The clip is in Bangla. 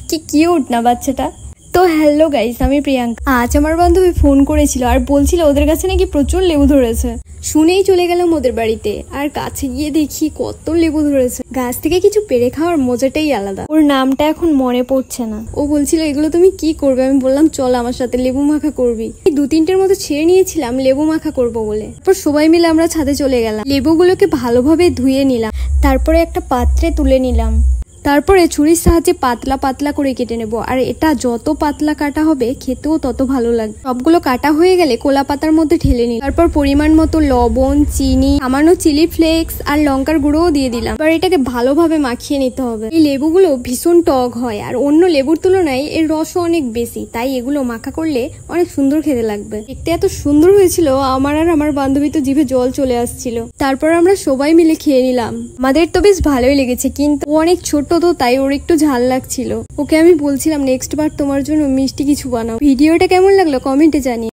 কি কিউট না বাচ্চাটা। তো হ্যালো গাইস, আমি প্রিয়াঙ্কা। আজ আমার বান্ধবী ফোন করেছিল আর বলছিল ওদের কাছে নাকি প্রচুর লেবু ধরেছে। শুনেই চলে গেলাম ওদের বাড়িতে, আর কাছে গিয়ে দেখি কত লেবু ধরেছে। গাছ থেকে কিছু পেড়ে খাওয়ার মজাটাই আলাদা। ওর নামটা এখন মনে পড়ছে না। ও বলছিল এগুলো তুমি কি করবে, আমি বললাম চল আমার সাথে লেবু মাখা করবি। 2-3টের মতো ছেড়ে নিয়েছিলাম লেবু মাখা করব বলে। তারপর সবাই মিলে আমরা ছাদে চলে গেলাম। লেবুগুলোকে ভালোভাবে ধুয়ে নিলাম, তারপরে একটা পাত্রে তুলে নিলাম। তারপরে ছুরির সাহায্যে পাতলা পাতলা করে কেটে নেব, আর এটা যত পাতলা কাটা হবে খেতেও তত ভালো লাগবে। সবগুলো কাটা হয়ে গেলে কোলা পাতার মধ্যে ঢেলে নিই। তারপর পরিমাণ মতো লবণ, চিনি, সামান্য চিলি ফ্লেক্স আর লঙ্কার গুঁড়োও দিয়ে দিলাম। এবার এটাকে ভালোভাবে মাখিয়ে নিতে হবে। এই লেবুগুলো ভীষণ টক হয়, আর অন্য লেবুর তুলনায় এর রসও অনেক বেশি, তাই এগুলো মাখা করলে অনেক সুন্দর খেতে লাগবে। দেখতে এত সুন্দর হয়েছিল, আমার আর আমার বান্ধবী তো জিভে জল চলে আসছিল। তারপর আমরা সবাই মিলে খেয়ে নিলাম। আমাদের তো বেশ ভালোই লেগেছে, কিন্তু অনেক ছোট তো তাই ওর একটু ঝাল লাগছিল। ওকে আমি বলছিলাম নেক্সট বার তোমার জন্য মিষ্টি কিছু বানাও। ভিডিওটা কেমন লাগলো কমেন্টে জানিয়ে।